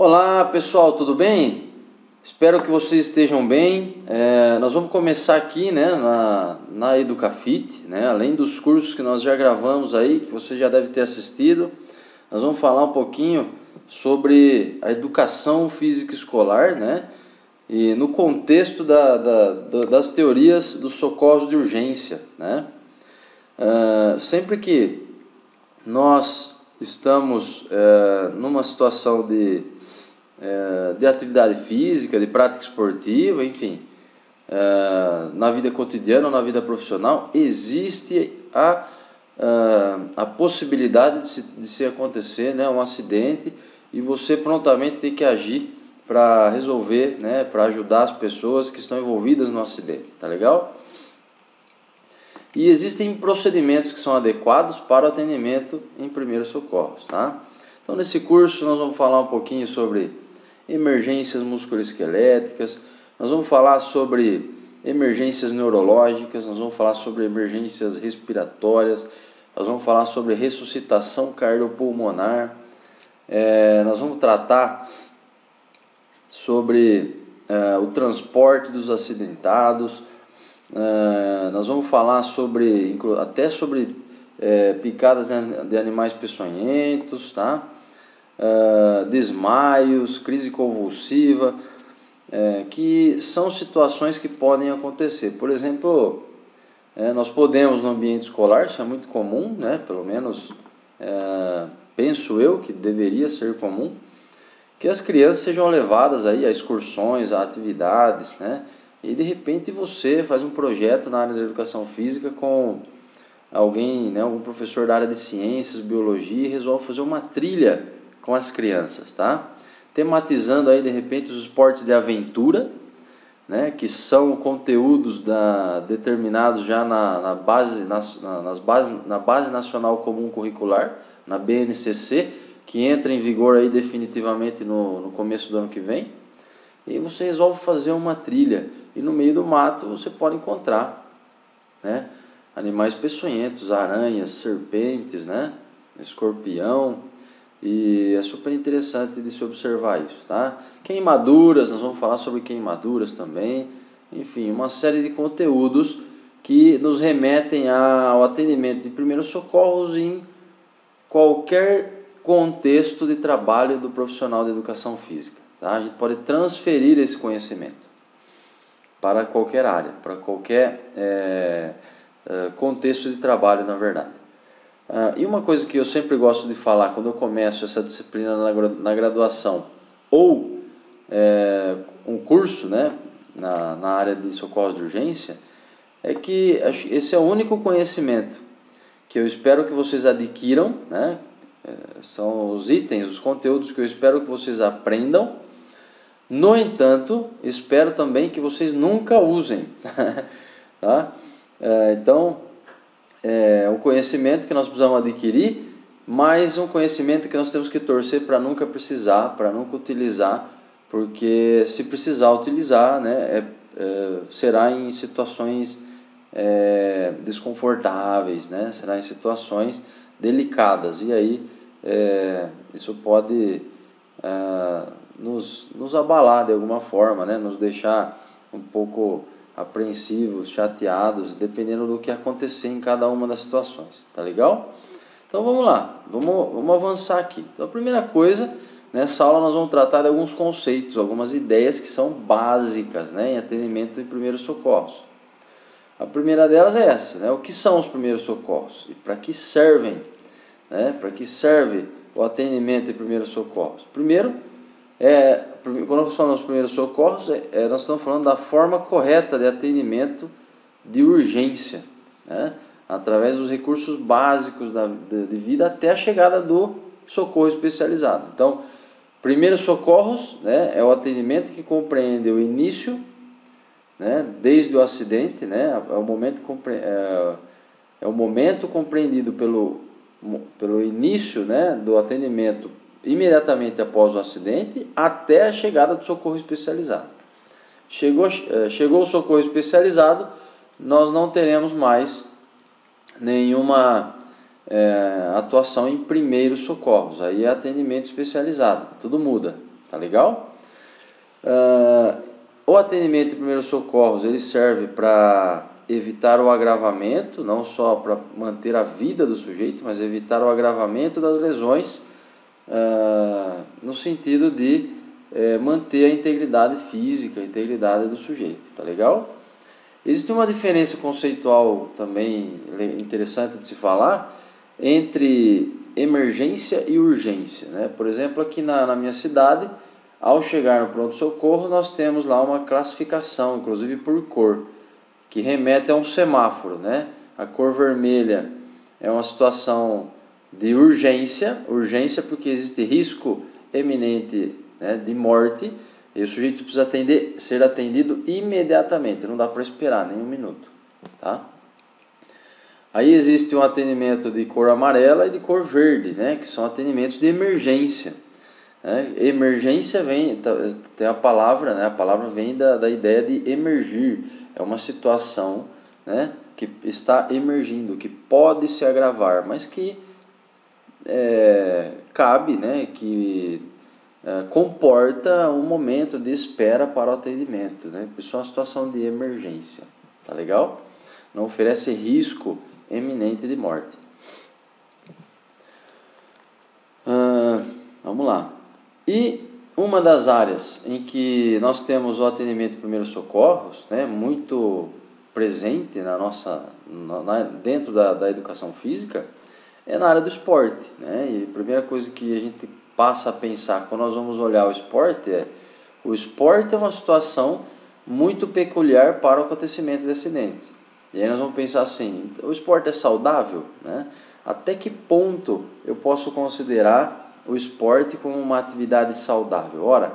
Olá pessoal, tudo bem? Espero que vocês estejam bem. Nós vamos começar aqui, né, na Educafit, né, além dos cursos que nós já gravamos aí, que você já deve ter assistido. Nós vamos falar um pouquinho sobre a educação física escolar, né, e no contexto das teorias dos socorros de urgência, né. Sempre que nós estamos numa situação de atividade física, de prática esportiva, enfim, na vida cotidiana ou na vida profissional, existe a possibilidade de se acontecer, né, um acidente, e você prontamente tem que agir para resolver, né, para ajudar as pessoas que estão envolvidas no acidente, tá legal? E existem procedimentos que são adequados para o atendimento em primeiros socorros, tá? Então, nesse curso nós vamos falar um pouquinho sobre emergências musculoesqueléticas, nós vamos falar sobre emergências neurológicas, nós vamos falar sobre emergências respiratórias, nós vamos falar sobre ressuscitação cardiopulmonar, nós vamos tratar sobre o transporte dos acidentados, nós vamos falar até sobre picadas de animais peçonhentos, tá? Desmaios, crise convulsiva, que são situações que podem acontecer. Por exemplo, nós podemos no ambiente escolar, isso é muito comum, né? Pelo menos penso eu que deveria ser comum, que as crianças sejam levadas aí a excursões, a atividades, né? E de repente você faz um projeto na área da educação física com alguém, né, algum professor da área de ciências, biologia, e resolve fazer uma trilha com as crianças, tá? Tematizando aí de repente os esportes de aventura, né, que são conteúdos determinados já na base nacional comum curricular, na BNCC, que entra em vigor aí definitivamente no começo do ano que vem. E você resolve fazer uma trilha, e no meio do mato você pode encontrar, né, animais peçonhentos, aranhas, serpentes, né, escorpião, e é super interessante de se observar isso, tá? Queimaduras, nós vamos falar sobre queimaduras também, enfim, uma série de conteúdos que nos remetem ao atendimento de primeiros socorros em qualquer contexto de trabalho do profissional de educação física, tá? A gente pode transferir esse conhecimento para qualquer área, para qualquer contexto de trabalho, na verdade. E uma coisa que eu sempre gosto de falar quando eu começo essa disciplina na graduação ou um curso, né, na área de socorros de urgência, é que esse é o único conhecimento que eu espero que vocês adquiram, né? São os itens, os conteúdos que eu espero que vocês aprendam. No entanto, espero também que vocês nunca usem. Tá? Então, é um conhecimento que nós precisamos adquirir, mas um conhecimento que nós temos que torcer para nunca precisar, para nunca utilizar, porque se precisar utilizar, né, será em situações desconfortáveis, né, será em situações delicadas, e aí isso pode nos abalar de alguma forma, né, nos deixar um pouco apreensivos, chateados, dependendo do que acontecer em cada uma das situações, tá legal? Então vamos lá, vamos avançar aqui. Então a primeira coisa, nessa aula nós vamos tratar de alguns conceitos, algumas ideias que são básicas, né, em atendimento em primeiros socorros. A primeira delas é essa, né, o que são os primeiros socorros e para que servem, né, para que serve o atendimento em primeiros socorros. Primeiro, quando nós falamos dos primeiros socorros, nós estamos falando da forma correta de atendimento de urgência, né, através dos recursos básicos de vida até a chegada do socorro especializado. Então, primeiros socorros, né, é o atendimento que compreende o início, né, desde o acidente, né, é o momento compreendido pelo início, né, do atendimento imediatamente após o acidente até a chegada do socorro especializado. Chegou o socorro especializado, nós não teremos mais nenhuma atuação em primeiros socorros, aí é atendimento especializado, tudo muda. tá legal? O atendimento de primeiros socorros, ele serve para evitar o agravamento, não só para manter a vida do sujeito, mas evitar o agravamento das lesões, no sentido de manter a integridade física, a integridade do sujeito, tá legal? Existe uma diferença conceitual também interessante de se falar entre emergência e urgência, né? Por exemplo, aqui na minha cidade, ao chegar no pronto-socorro, nós temos lá uma classificação, inclusive por cor, que remete a um semáforo, né? A cor vermelha é uma situação de urgência porque existe risco eminente, né, de morte, e o sujeito precisa ser atendido imediatamente, não dá para esperar nem um minuto, tá? Aí existe um atendimento de cor amarela e de cor verde, né, que são atendimentos de emergência. Emergência tem a palavra, né, a palavra vem da ideia de emergir, é uma situação, né, que está emergindo, que pode se agravar, mas que cabe, né, que comporta um momento de espera para o atendimento, né? Isso é uma situação de emergência, tá legal? Não oferece risco eminente de morte. Vamos lá. E uma das áreas em que nós temos o atendimento de primeiros socorros, né, muito presente dentro da educação física, é na área do esporte, né? E a primeira coisa que a gente passa a pensar quando nós vamos olhar o esporte é uma situação muito peculiar para o acontecimento de acidentes. E aí nós vamos pensar assim, o esporte é saudável, né? Até que ponto eu posso considerar o esporte como uma atividade saudável? Ora,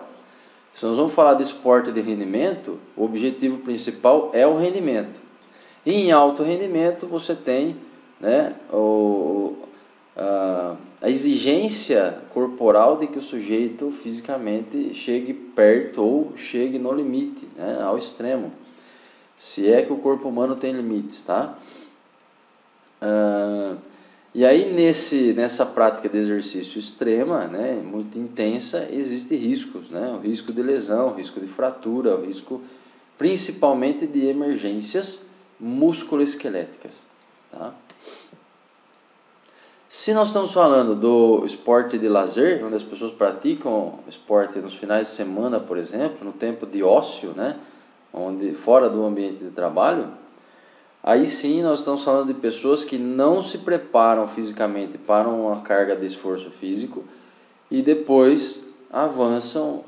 se nós vamos falar de esporte de rendimento, o objetivo principal é o rendimento. E em alto rendimento você tem, né, a exigência corporal de que o sujeito fisicamente chegue perto ou chegue no limite, né, ao extremo. Se é que o corpo humano tem limites, tá? E aí nessa prática de exercício extrema, né, muito intensa, existem riscos, né? O risco de lesão, o risco de fratura, o risco principalmente de emergências musculoesqueléticas, tá? Se nós estamos falando do esporte de lazer, onde as pessoas praticam esporte nos finais de semana, por exemplo, no tempo de ócio, né, fora do ambiente de trabalho, aí sim nós estamos falando de pessoas que não se preparam fisicamente para uma carga de esforço físico e depois avançam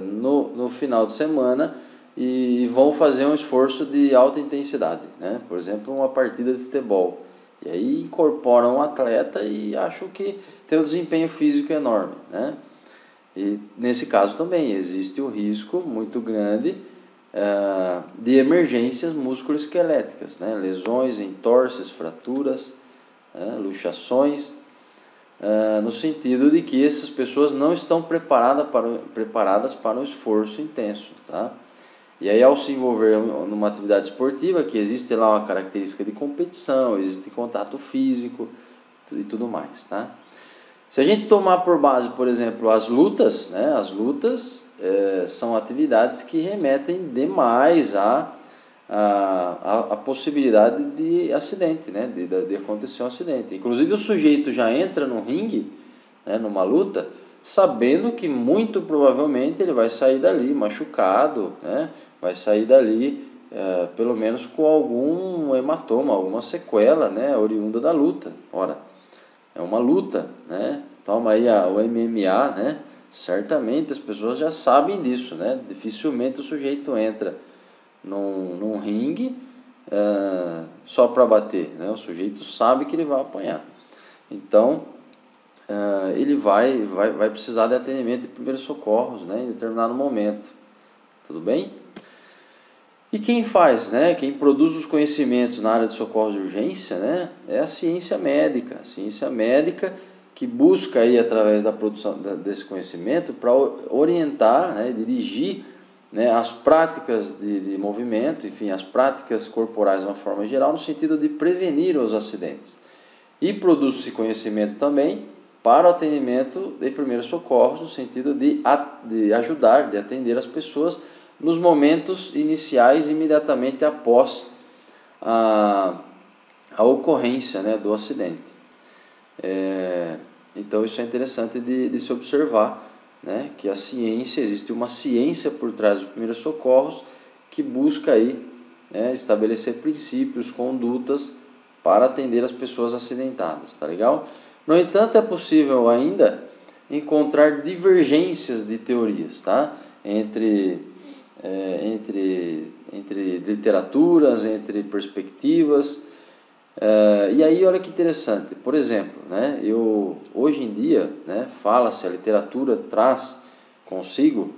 no final de semana e vão fazer um esforço de alta intensidade, né? Por exemplo, uma partida de futebol. E aí incorporam um atleta e acham que tem um desempenho físico enorme, né? E nesse caso também existe o risco muito grande de emergências musculoesqueléticas, né? Lesões, entorses, fraturas, luxações, no sentido de que essas pessoas não estão preparadas para um esforço intenso, tá? E aí, ao se envolver numa atividade esportiva, que existe lá uma característica de competição, existe contato físico e tudo mais, tá? Se a gente tomar por base, por exemplo, as lutas, né? As lutas são atividades que remetem demais à possibilidade de acidente, né? De acontecer um acidente. Inclusive, o sujeito já entra no ringue, né? Numa luta, sabendo que muito provavelmente ele vai sair dali machucado, né? Vai sair dali pelo menos com algum hematoma, alguma sequela, né, oriunda da luta. Ora, é uma luta, né? Toma aí o MMA, né? Certamente as pessoas já sabem disso, né? Dificilmente o sujeito entra num ringue só para bater, né? O sujeito sabe que ele vai apanhar. Então, ele vai precisar de atendimento de primeiros socorros, né, em determinado momento. Tudo bem? E quem faz, né, quem produz os conhecimentos na área de socorros de urgência, né, é a ciência médica. A ciência médica que busca aí, através da produção desse conhecimento, para orientar, né, dirigir, né, as práticas de movimento, enfim, as práticas corporais de uma forma geral, no sentido de prevenir os acidentes. E produz esse conhecimento também para o atendimento de primeiros socorros, no sentido de ajudar, de atender as pessoas nos momentos iniciais, imediatamente após a ocorrência, né, do acidente. Então isso é interessante de se observar, né, que a ciência, existe uma ciência por trás dos primeiros socorros que busca aí, né, estabelecer princípios, condutas para atender as pessoas acidentadas, tá legal? No entanto, é possível ainda encontrar divergências de teorias, tá? Entre literaturas, entre perspectivas. E aí, olha que interessante. Por exemplo, né, hoje em dia, né, fala-se, a literatura traz consigo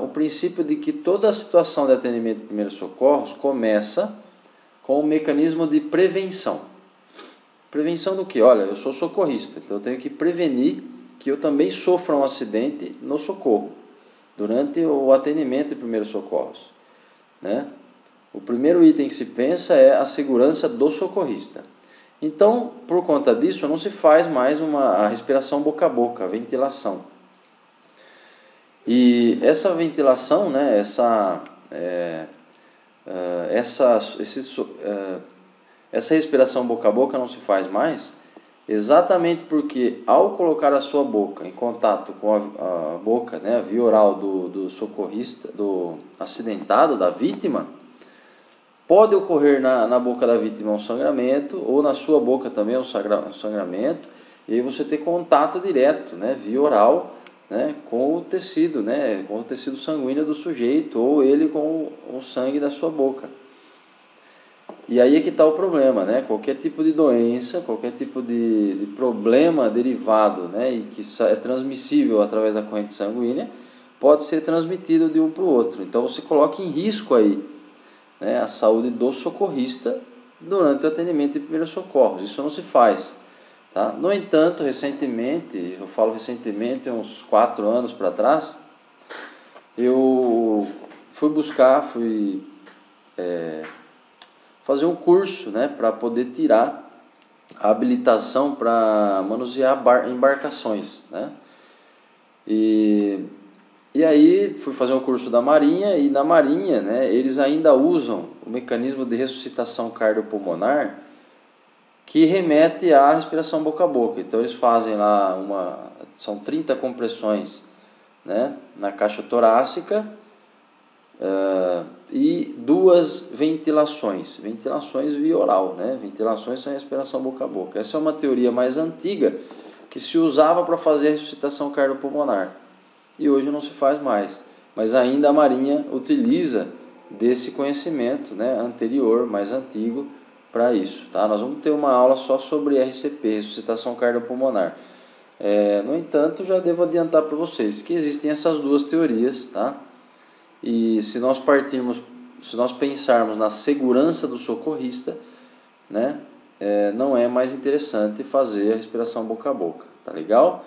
o princípio de que toda situação de atendimento de primeiros socorros começa com um mecanismo de prevenção. Prevenção do que? Olha, eu sou socorrista, então eu tenho que prevenir que eu também sofra um acidente no socorro, durante o atendimento de primeiros socorros, né? O primeiro item que se pensa é a segurança do socorrista. Então, por conta disso, não se faz mais a respiração boca a boca, a ventilação. E essa ventilação, né, essa respiração boca a boca não se faz mais, exatamente porque ao colocar a sua boca em contato com a boca, né, a via oral do socorrista, do acidentado, da vítima, pode ocorrer na boca da vítima um sangramento, ou na sua boca também um sangramento, e aí você ter contato direto, né, via oral, né, com o tecido, né, com o tecido sanguíneo do sujeito, ou ele com o sangue da sua boca. E aí é que está o problema, né? Qualquer tipo de doença, qualquer tipo de problema derivado, né, e que é transmissível através da corrente sanguínea, pode ser transmitido de um para o outro. Então você coloca em risco aí, né, a saúde do socorrista durante o atendimento de primeiros socorros. Isso não se faz, tá? No entanto, recentemente, eu falo recentemente, uns 4 anos para trás, eu fui fazer um curso, né, para poder tirar a habilitação para manusear embarcações, né? E aí fui fazer um curso da Marinha, e na Marinha, né, eles ainda usam o mecanismo de ressuscitação cardiopulmonar que remete à respiração boca a boca. Então eles fazem lá são 30 compressões, né, na caixa torácica, e 2 ventilações via oral, né? Ventilações sem respiração boca a boca. Essa é uma teoria mais antiga que se usava para fazer a ressuscitação cardiopulmonar, e hoje não se faz mais, mas ainda a Marinha utiliza desse conhecimento, né, anterior, mais antigo, para isso, tá? Nós vamos ter uma aula só sobre RCP, ressuscitação cardiopulmonar. No entanto, já devo adiantar para vocês que existem essas 2 teorias, tá? E se nós pensarmos na segurança do socorrista, né, não é mais interessante fazer a respiração boca a boca, tá legal?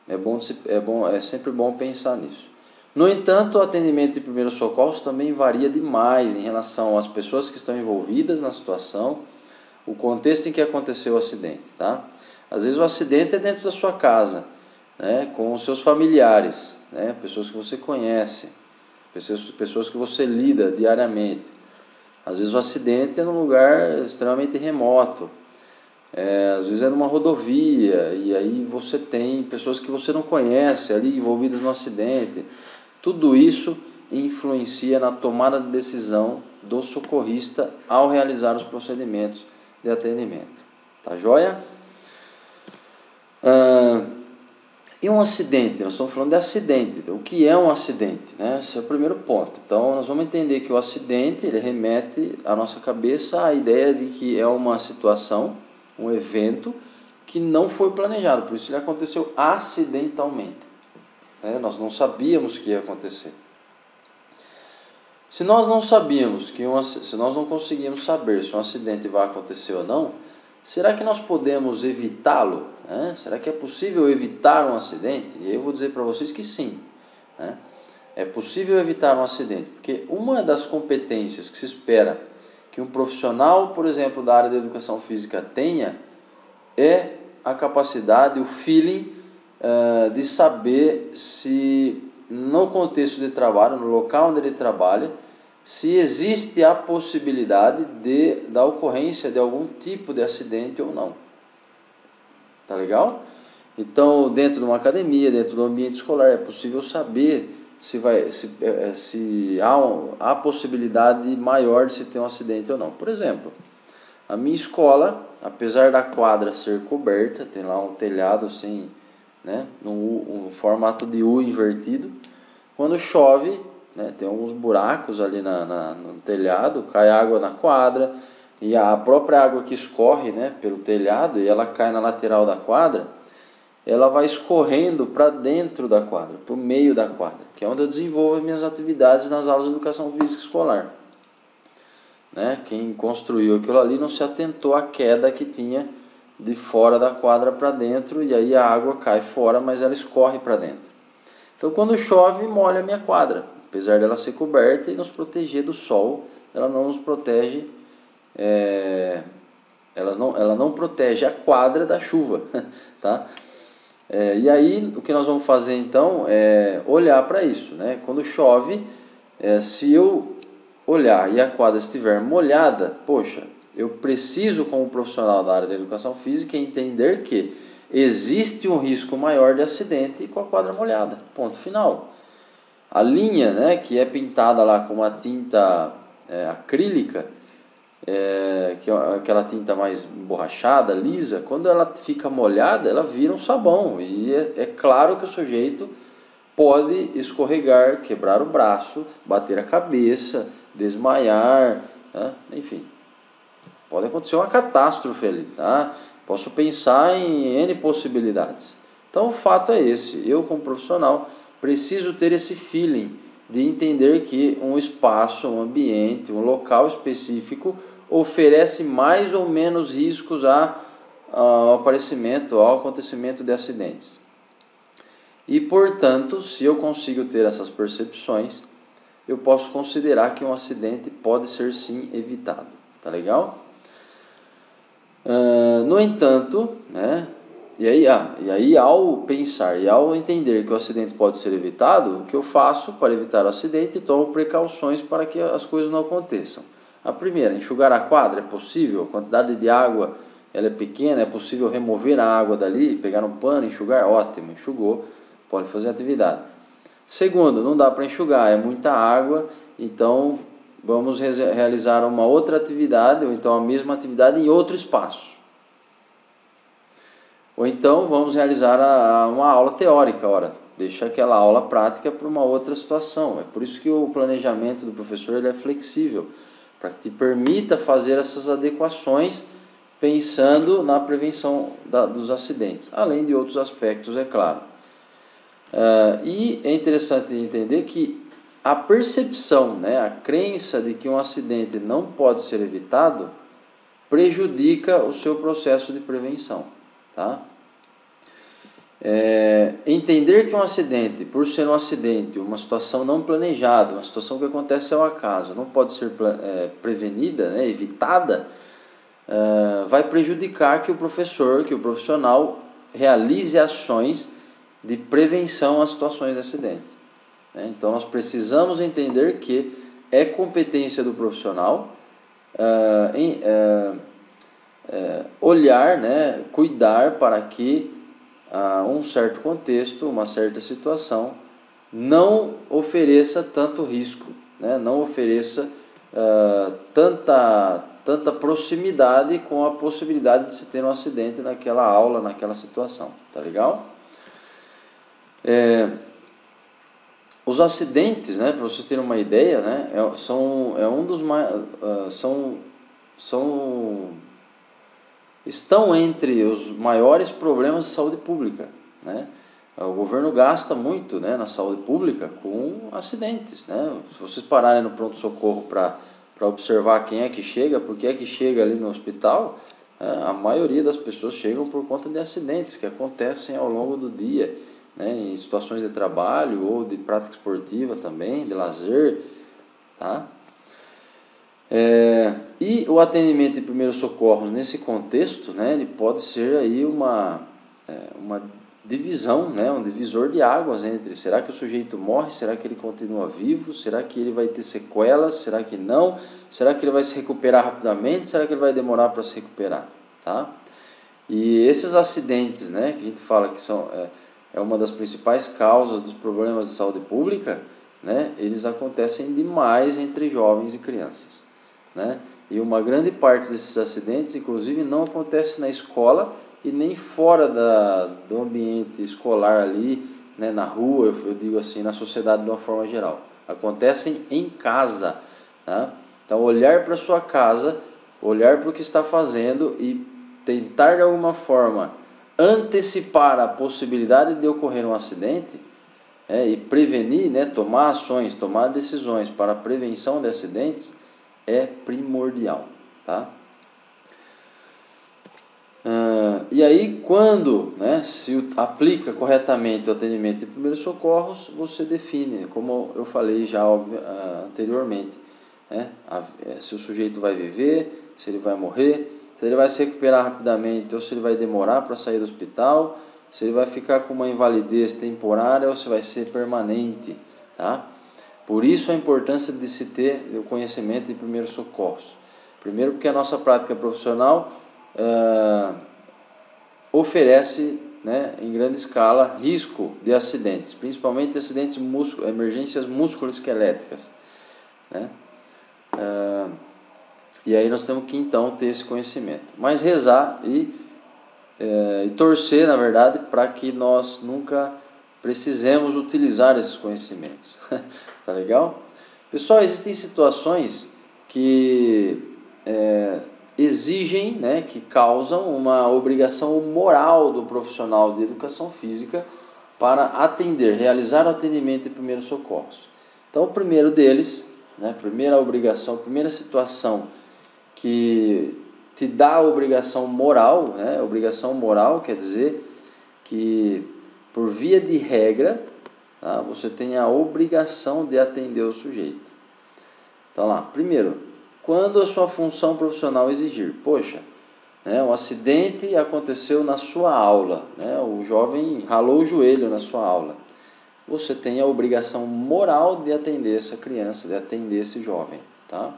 É sempre bom pensar nisso. No entanto, o atendimento de primeiros socorros também varia demais em relação às pessoas que estão envolvidas na situação, o contexto em que aconteceu o acidente, tá? Às vezes o acidente é dentro da sua casa, né, com os seus familiares, né, pessoas que você conhece, pessoas que você lida diariamente. Às vezes o acidente é num lugar extremamente remoto, às vezes é numa rodovia, e aí você tem pessoas que você não conhece ali envolvidas no acidente. Tudo isso influencia na tomada de decisão do socorrista ao realizar os procedimentos de atendimento. Tá joia? E um acidente? Nós estamos falando de acidente. O que é um acidente, né? Esse é o primeiro ponto. Então nós vamos entender que o acidente, ele remete à nossa cabeça a ideia de que é uma situação, um evento que não foi planejado, por isso ele aconteceu acidentalmente, né? Nós não sabíamos que ia acontecer. Se nós não sabíamos se nós não conseguimos saber se um acidente vai acontecer ou não, será que nós podemos evitá-lo? Né? Será que é possível evitar um acidente? E eu vou dizer para vocês que sim, né? É possível evitar um acidente, porque uma das competências que se espera que um profissional, por exemplo, da área da educação física tenha, é a capacidade, o feeling de saber se no contexto de trabalho, no local onde ele trabalha, se existe a possibilidade da ocorrência de algum tipo de acidente ou não. Tá legal? Então, dentro de uma academia, dentro do ambiente escolar, é possível saber se há possibilidade maior de se ter um acidente ou não. Por exemplo, a minha escola, apesar da quadra ser coberta, tem lá um telhado assim, né, no formato de U invertido. Quando chove, né, tem alguns buracos ali no telhado, cai água na quadra, e a própria água que escorre, né, pelo telhado e ela cai na lateral da quadra, ela vai escorrendo para dentro da quadra, para o meio da quadra, que é onde eu desenvolvo minhas atividades nas aulas de educação física escolar. Né? Quem construiu aquilo ali não se atentou à queda que tinha de fora da quadra para dentro, e aí a água cai fora, mas ela escorre para dentro. Então quando chove, molha a minha quadra, apesar dela ser coberta e nos proteger do sol, ela não nos protege, ela não protege a quadra da chuva, tá? E aí o que nós vamos fazer então é olhar para isso, né? Quando chove, se eu olhar e a quadra estiver molhada, poxa, eu preciso, como profissional da área da educação física, entender que existe um risco maior de acidente com a quadra molhada, ponto final. A linha, né, que é pintada lá com uma tinta acrílica, que é aquela tinta mais emborrachada, lisa, quando ela fica molhada, ela vira um sabão, e é claro que o sujeito pode escorregar, quebrar o braço, bater a cabeça, desmaiar, né? Enfim, pode acontecer uma catástrofe ali, tá? Posso pensar em N possibilidades. Então o fato é esse, eu como profissional preciso ter esse feeling de entender que um espaço, um ambiente, um local específico oferece mais ou menos riscos ao aparecimento, ao acontecimento de acidentes. E, portanto, se eu consigo ter essas percepções, eu posso considerar que um acidente pode ser sim evitado. Tá legal? No entanto, né, e aí ao pensar e ao entender que o acidente pode ser evitado, o que eu faço para evitar o acidente? Tomo precauções para que as coisas não aconteçam. A primeira, enxugar a quadra, é possível? A quantidade de água ela é pequena, é possível remover a água dali, pegar um pano, enxugar? Ótimo, enxugou, pode fazer atividade. Segundo, não dá para enxugar, é muita água, então vamos realizar uma outra atividade, ou então a mesma atividade em outro espaço. Ou então vamos realizar uma aula teórica, deixa aquela aula prática para uma outra situação. É por isso que o planejamento do professor ele é flexível, para que te permita fazer essas adequações pensando na prevenção dos acidentes, além de outros aspectos, é claro. E é interessante entender que a percepção, né, a crença de que um acidente não pode ser evitado prejudica o seu processo de prevenção. Tá? Entender que um acidente, por ser um acidente, uma situação não planejada, uma situação que acontece ao acaso, não pode ser prevenida, né, evitada, vai prejudicar que o profissional realize ações de prevenção a situações de acidente. Então nós precisamos entender que é competência do profissional olhar, né, cuidar para que um certo contexto, uma certa situação não ofereça tanto risco, né, não ofereça tanta proximidade com a possibilidade de se ter um acidente naquela aula, naquela situação. Tá legal? Os acidentes, né, para vocês terem uma ideia, né, estão entre os maiores problemas de saúde pública, né? O governo gasta muito, né, na saúde pública com acidentes, né? Se vocês pararem no pronto-socorro para observar quem é que chega, por que é que chega ali no hospital, a maioria das pessoas chegam por conta de acidentes que acontecem ao longo do dia, né, em situações de trabalho ou de prática esportiva também, de lazer, tá? E o atendimento de primeiros socorros nesse contexto, né, ele pode ser aí uma divisão, né, um divisor de águas entre será que o sujeito morre, será que ele continua vivo, será que ele vai ter sequelas, será que não, será que ele vai se recuperar rapidamente, será que ele vai demorar para se recuperar, tá? E esses acidentes, né, que a gente fala que é uma das principais causas dos problemas de saúde pública, né, eles acontecem demais entre jovens e crianças, né? E uma grande parte desses acidentes, inclusive, não acontece na escola e nem fora do ambiente escolar ali, né, na rua, eu digo assim, na sociedade de uma forma geral. Acontecem em casa, tá? Então, olhar para sua casa, olhar para o que está fazendo e tentar de alguma forma antecipar a possibilidade de ocorrer um acidente, e prevenir, né, tomar ações, tomar decisões para a prevenção de acidentes é primordial, tá? E aí, quando, né, se aplica corretamente o atendimento de primeiros socorros, você define, como eu falei já anteriormente, né, se o sujeito vai viver, se ele vai morrer, se ele vai se recuperar rapidamente ou se ele vai demorar para sair do hospital, se ele vai ficar com uma invalidez temporária ou se vai ser permanente, tá? Por isso a importância de se ter o conhecimento de primeiros socorros. Primeiro porque a nossa prática profissional oferece, né, em grande escala, risco de acidentes, principalmente acidentes emergências musculoesqueléticas, né? E aí nós temos que então ter esse conhecimento, mas rezar e torcer, na verdade, para que nós nunca precisemos utilizar esses conhecimentos. Tá legal? Pessoal, existem situações que exigem, né, que causam uma obrigação moral do profissional de educação física para atender, realizar o atendimento de primeiros socorros. Então, o primeiro deles, né, primeira obrigação, primeira situação que te dá a obrigação moral, né, obrigação moral quer dizer que, por via de regra, tá, você tem a obrigação de atender o sujeito. Então lá, primeiro, quando a sua função profissional exigir, poxa, né, um acidente aconteceu na sua aula, né, o jovem ralou o joelho na sua aula, você tem a obrigação moral de atender essa criança, de atender esse jovem, tá?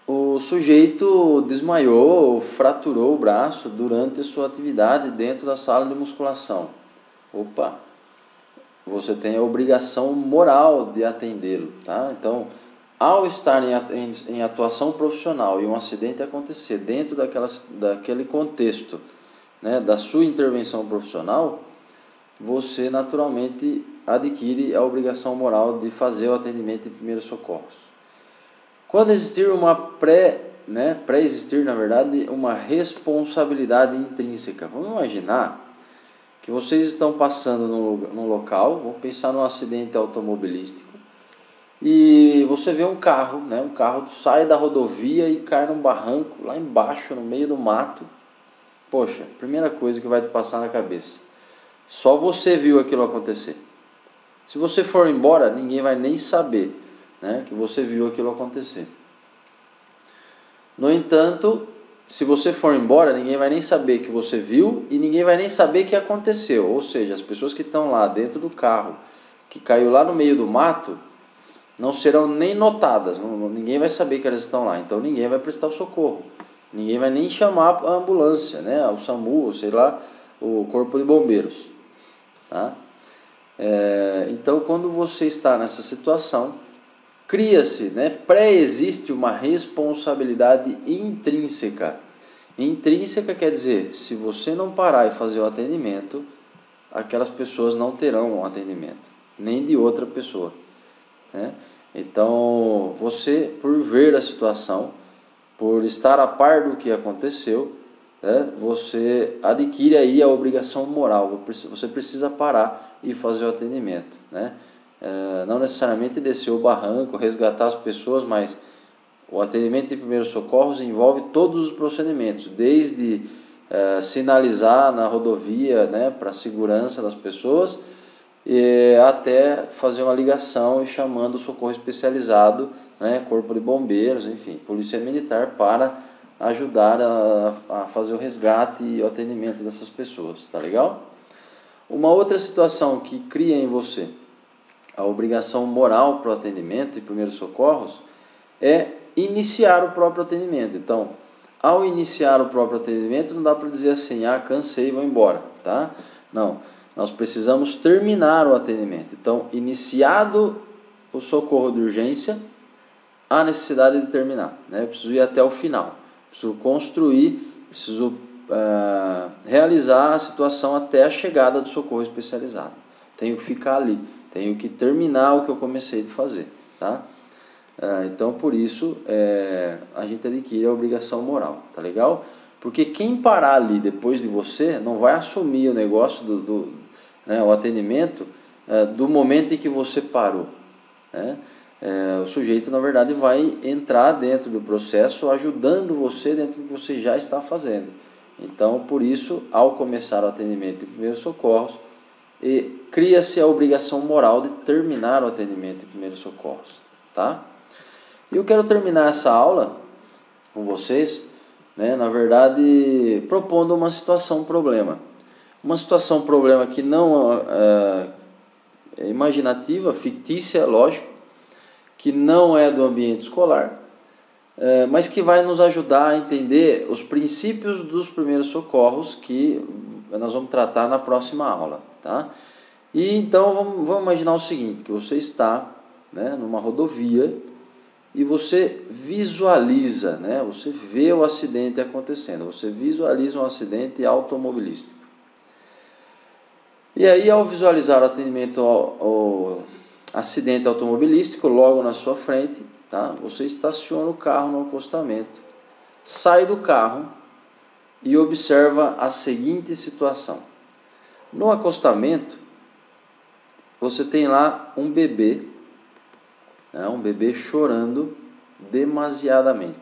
O sujeito desmaiou ou fraturou o braço durante sua atividade dentro da sala de musculação. Opa, você tem a obrigação moral de atendê-lo, tá? Então, ao estar em atuação profissional e um acidente acontecer dentro daquele contexto, né, da sua intervenção profissional, você naturalmente adquire a obrigação moral de fazer o atendimento de primeiros socorros. Quando existir pré-existir, na verdade, uma responsabilidade intrínseca. Vamos imaginar que vocês estão passando num local, vamos pensar num acidente automobilístico, e você vê um carro, né? Um carro sai da rodovia e cai num barranco, lá embaixo, no meio do mato. Poxa, primeira coisa que vai te passar na cabeça, só você viu aquilo acontecer. Se você for embora, ninguém vai nem saber, né, que você viu aquilo acontecer. No entanto, se você for embora, ninguém vai nem saber que você viu e ninguém vai nem saber que aconteceu. Ou seja, as pessoas que estão lá dentro do carro, que caiu lá no meio do mato, não serão nem notadas, ninguém vai saber que elas estão lá, então ninguém vai prestar o socorro, ninguém vai nem chamar a ambulância, né, o SAMU, ou sei lá, o corpo de bombeiros, tá? Então, quando você está nessa situação, cria-se, né, pré-existe uma responsabilidade intrínseca. Intrínseca quer dizer, se você não parar e fazer o atendimento, aquelas pessoas não terão um atendimento, nem de outra pessoa, né? Então, você, por ver a situação, por estar a par do que aconteceu, né, você adquire aí a obrigação moral, você precisa parar e fazer o atendimento, né? Não necessariamente descer o barranco, resgatar as pessoas, mas o atendimento de primeiros socorros envolve todos os procedimentos, desde sinalizar na rodovia, né, para a segurança das pessoas, até fazer uma ligação e chamando o socorro especializado, né, Corpo de Bombeiros, enfim, Polícia Militar, para ajudar a fazer o resgate e o atendimento dessas pessoas, tá legal? Uma outra situação que cria em você a obrigação moral para o atendimento e primeiros socorros é iniciar o próprio atendimento. Então, ao iniciar o próprio atendimento, não dá para dizer assim, cansei, vou embora, tá? Não, nós precisamos terminar o atendimento. Então, iniciado o socorro de urgência, há necessidade de terminar, né? Eu preciso ir até o final, preciso construir, preciso realizar a situação até a chegada do socorro especializado. Tenho que ficar ali, tenho que terminar o que eu comecei de fazer, tá? Então, por isso, a gente adquire a obrigação moral, tá legal? Porque quem parar ali depois de você não vai assumir o negócio o atendimento do momento em que você parou, né? O sujeito, na verdade, vai entrar dentro do processo ajudando você dentro do que você já está fazendo. Então, por isso, ao começar o atendimento de primeiros socorros, cria-se a obrigação moral de terminar o atendimento de primeiros socorros, tá? E eu quero terminar essa aula com vocês, né, na verdade, propondo uma situação-problema. Uma situação-problema que não é imaginativa, fictícia, lógico, que não é do ambiente escolar, mas que vai nos ajudar a entender os princípios dos primeiros socorros que nós vamos tratar na próxima aula, tá? E então vamos imaginar o seguinte, que você está, né, numa rodovia e você visualiza, né, você vê o acidente acontecendo, você visualiza um acidente automobilístico. E aí, ao visualizar o atendimento ao acidente automobilístico logo na sua frente, tá? Você estaciona o carro no acostamento, sai do carro e observa a seguinte situação. No acostamento, você tem lá um bebê, né? Um bebê chorando demasiadamente.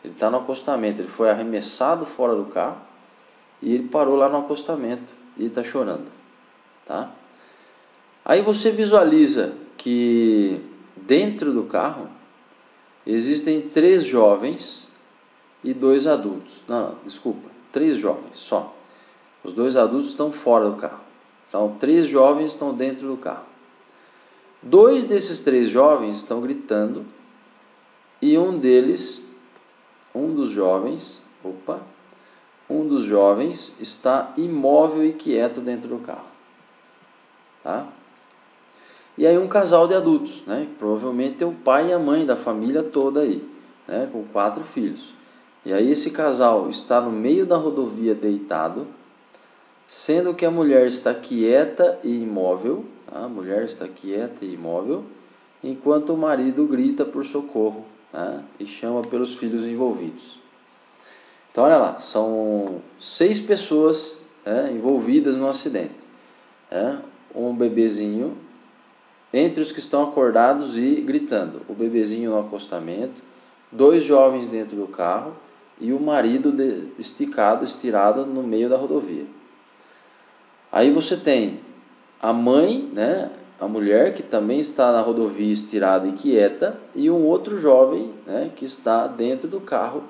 Ele está no acostamento, ele foi arremessado fora do carro e ele parou lá no acostamento e está chorando, tá? Aí você visualiza que dentro do carro existem 3 jovens e 2 adultos. Não, desculpa, 3 jovens só. Os 2 adultos estão fora do carro. Então, 3 jovens estão dentro do carro. 2 desses 3 jovens estão gritando e um dos jovens está imóvel e quieto dentro do carro, tá? E aí um casal de adultos, né? Provavelmente é o pai e a mãe da família toda aí, né? Com 4 filhos. E aí esse casal está no meio da rodovia deitado, sendo que a mulher está quieta e imóvel, tá? A mulher está quieta e imóvel, enquanto o marido grita por socorro, tá? E chama pelos filhos envolvidos. Então olha lá, são 6 pessoas, né, envolvidas no acidente, né? Um bebezinho entre os que estão acordados e gritando, o bebezinho no acostamento, 2 jovens dentro do carro e o marido estirado no meio da rodovia. Aí você tem a mãe, né, a mulher que também está na rodovia estirada e quieta, e um outro jovem, né, que está dentro do carro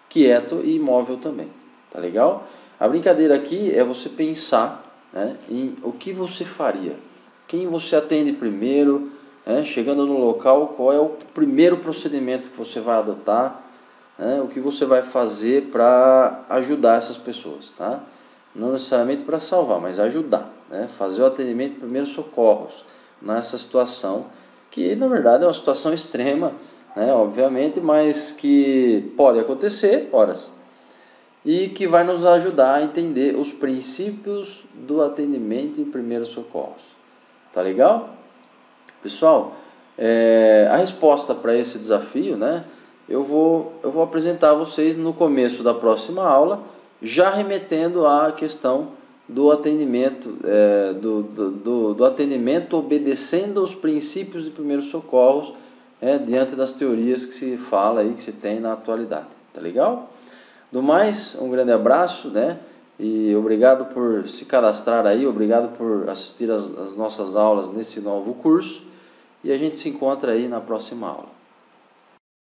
quieto e imóvel também, tá legal? A brincadeira aqui é você pensar, né, em o que você faria. Quem você atende primeiro, né? Chegando no local, qual é o primeiro procedimento que você vai adotar, né? O que você vai fazer para ajudar essas pessoas, tá? Não necessariamente para salvar, mas ajudar, né? Fazer o atendimento de primeiros socorros nessa situação, que na verdade é uma situação extrema, né? Obviamente, mas que pode acontecer, horas, e que vai nos ajudar a entender os princípios do atendimento em primeiros socorros. Tá legal? Pessoal, a resposta para esse desafio, né, eu vou apresentar a vocês no começo da próxima aula, já remetendo à questão do atendimento, do atendimento obedecendo aos princípios de primeiros socorros, diante das teorias que se fala aí, que se tem na atualidade. Tá legal? Do mais, um grande abraço, né? E obrigado por se cadastrar aí, obrigado por assistir as nossas aulas nesse novo curso. E a gente se encontra aí na próxima aula.